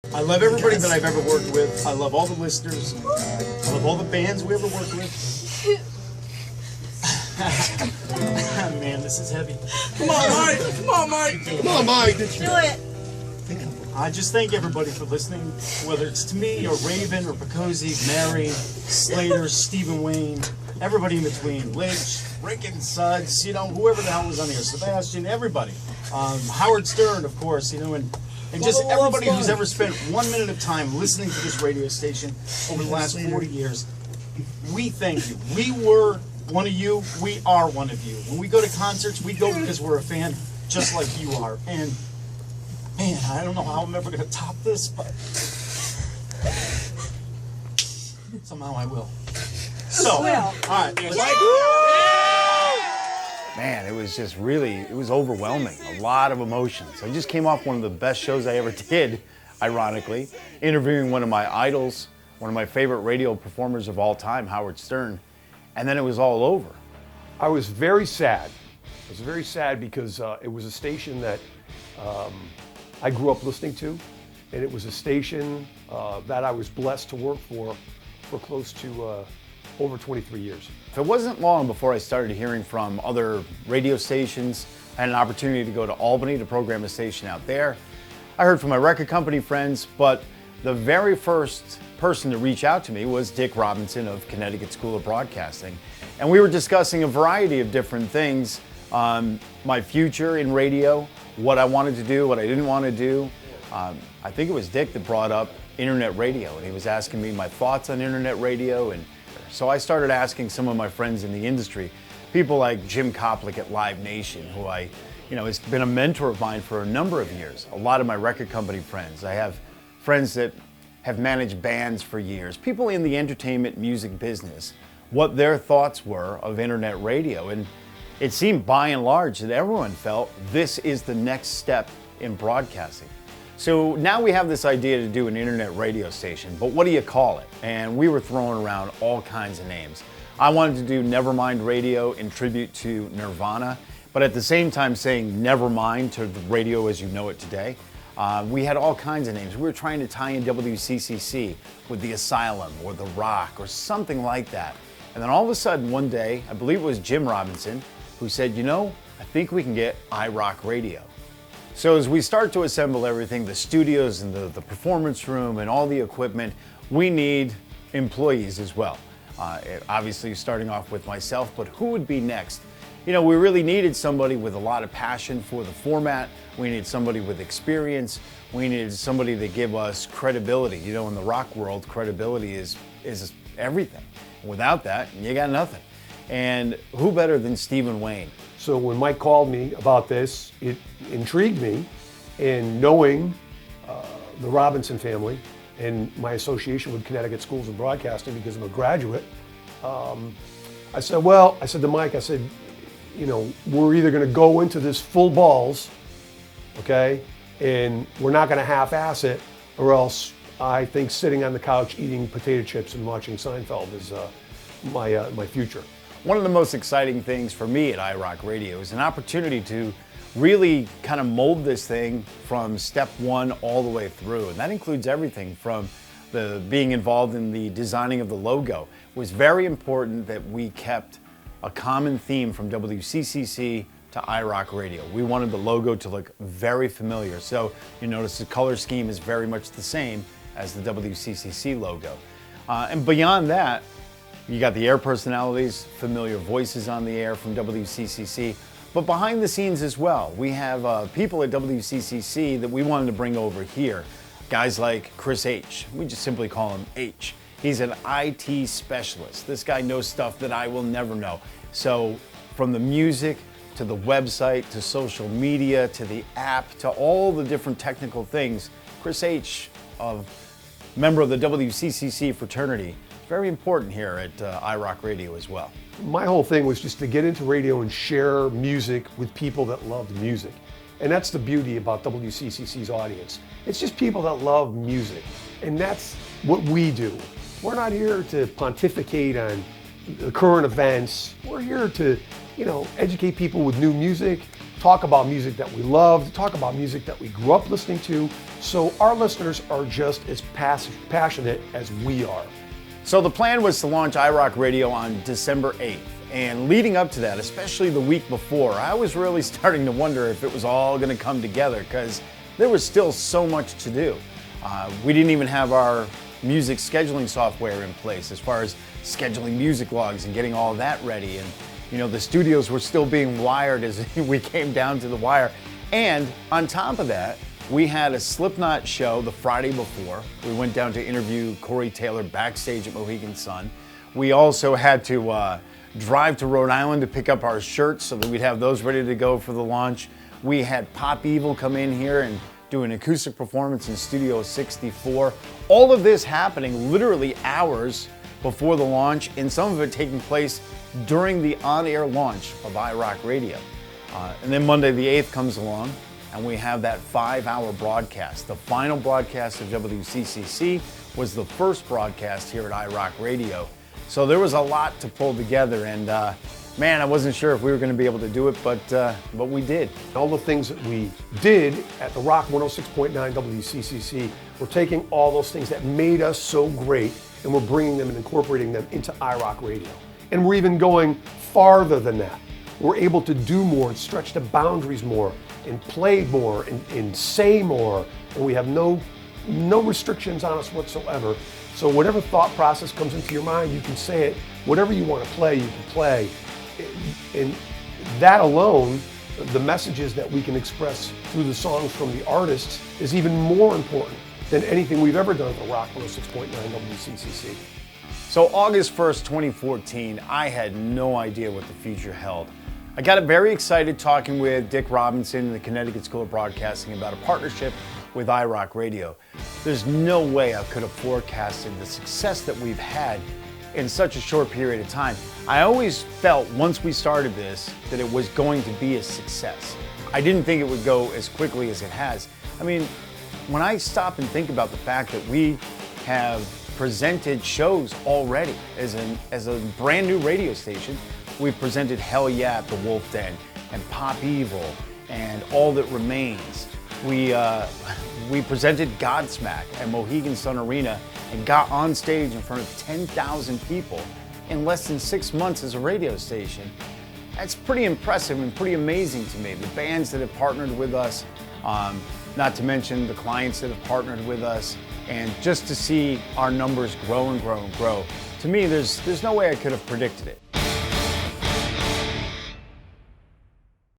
I love everybody that I've ever worked with. I love all the listeners. I love all the bands we ever worked with. Man, this is heavy. Come on, Mike. Come on, Mike. Come on, Mike. Do it. I just thank everybody for listening, whether it's to me or Raven or Picosi, Mary, Slater, Stephen Wayne, everybody in between, Lidge, Rickon, Suds, whoever the hell was on here, Sebastian, everybody. Howard Stern, of course, and just everybody who's ever spent 1 minute of time listening to this radio station over the last 40 years. We thank you. We were one of you. We are one of you. When we go to concerts, we go because we're a fan, just like you are. And man, I don't know how I'm ever going to top this, but somehow I will. So, all right. Man, it was just it was overwhelming. A lot of emotions. I just came off one of the best shows I ever did, ironically, interviewing one of my idols, one of my favorite radio performers of all time, Howard Stern, and then it was all over. I was very sad. I was very sad because it was a station that I grew up listening to, and it was a station that I was blessed to work for close to over 23 years. It wasn't long before I started hearing from other radio stations. I had an opportunity to go to Albany to program a station out there. I heard from my record company friends, but the very first person to reach out to me was Dick Robinson of Connecticut School of Broadcasting. And we were discussing a variety of different things, my future in radio, what I wanted to do, what I didn't want to do. I think it was Dick that brought up internet radio, and he was asking me my thoughts on internet radio. And so I started asking some of my friends in the industry, people like Jim Koplik at Live Nation, who has been a mentor of mine for a number of years. A lot of my record company friends. I have friends that have managed bands for years, people in the entertainment music business, what their thoughts were of internet radio. And it seemed by and large that everyone felt this is the next step in broadcasting. So now we have this idea to do an internet radio station, but what do you call it? And we were throwing around all kinds of names. I wanted to do Nevermind Radio in tribute to Nirvana, but at the same time saying Nevermind to the radio as you know it today. We had all kinds of names. We were trying to tie in WCCC with the Asylum or the Rock or something like that. And then all of a sudden one day, I believe it was Jim Robinson, who said, I think we can get iRock Radio. So as we start to assemble everything, the studios and the performance room and all the equipment, we need employees as well. Obviously starting off with myself, but who would be next? We really needed somebody with a lot of passion for the format. We needed somebody with experience. We needed somebody to give us credibility. In the rock world, credibility is everything. Without that, you got nothing. And who better than Stephen Wayne? So when Mike called me about this, it intrigued me, and knowing the Robinson family and my association with Connecticut Schools of Broadcasting because I'm a graduate, I said to Mike, we're either going to go into this full balls, okay, and we're not going to half-ass it, or else I think sitting on the couch eating potato chips and watching Seinfeld is my future. One of the most exciting things for me at iRock Radio is an opportunity to really kind of mold this thing from step one all the way through. And that includes everything from being involved in the designing of the logo. It was very important that we kept a common theme from WCCC to iRock Radio. We wanted the logo to look very familiar. So you notice the color scheme is very much the same as the WCCC logo. And beyond that, you got the air personalities, familiar voices on the air from WCCC, but behind the scenes as well. We have people at WCCC that we wanted to bring over here. Guys like Chris H. We just simply call him H. He's an IT specialist. This guy knows stuff that I will never know. So from the music to the website to social media to the app to all the different technical things, Chris H., a member of the WCCC fraternity, very important here at iRock Radio as well. My whole thing was just to get into radio and share music with people that loved music. And that's the beauty about WCCC's audience. It's just people that love music. And that's what we do. We're not here to pontificate on the current events. We're here to, educate people with new music, talk about music that we love, talk about music that we grew up listening to, so our listeners are just as passionate as we are. So the plan was to launch iRock Radio on December 8th. And leading up to that, especially the week before, I was really starting to wonder if it was all going to come together because there was still so much to do. We didn't even have our music scheduling software in place as far as scheduling music logs and getting all that ready. And you know, the studios were still being wired as we came down to the wire. And on top of that, we had a Slipknot show the Friday before. We went down to interview Corey Taylor backstage at Mohegan Sun. We also had to drive to Rhode Island to pick up our shirts so that we'd have those ready to go for the launch. We had Pop Evil come in here and do an acoustic performance in Studio 64. All of this happening literally hours before the launch, and some of it taking place during the on-air launch of iRock Radio. And then Monday the 8th comes along, and we have that 5-hour broadcast. The final broadcast of WCCC was the first broadcast here at iRock Radio. So there was a lot to pull together, and man, I wasn't sure if we were going to be able to do it, but we did. All the things that we did at the Rock 106.9 WCCC, we're taking all those things that made us so great, and we're bringing them and incorporating them into iRock Radio. And we're even going farther than that. We're able to do more and stretch the boundaries more and play more and say more, and we have no restrictions on us whatsoever. So whatever thought process comes into your mind, you can say it. Whatever you want to play, you can play. And that alone, the messages that we can express through the songs from the artists is even more important than anything we've ever done at the Rock 106.9 WCCC. So August 1st, 2014, I had no idea what the future held. I got very excited talking with Dick Robinson and the Connecticut School of Broadcasting about a partnership with iRock Radio. There's no way I could have forecasted the success that we've had in such a short period of time. I always felt once we started this that it was going to be a success. I didn't think it would go as quickly as it has. I mean, when I stop and think about the fact that we have presented shows already as a brand new radio station, we've presented Hell Yeah at the Wolf Den and Pop Evil and All That Remains. We presented Godsmack at Mohegan Sun Arena and got on stage in front of 10,000 people in less than 6 months as a radio station. That's pretty impressive and pretty amazing to me. The bands that have partnered with us, not to mention the clients that have partnered with us, and just to see our numbers grow and grow and grow. To me, there's no way I could have predicted it.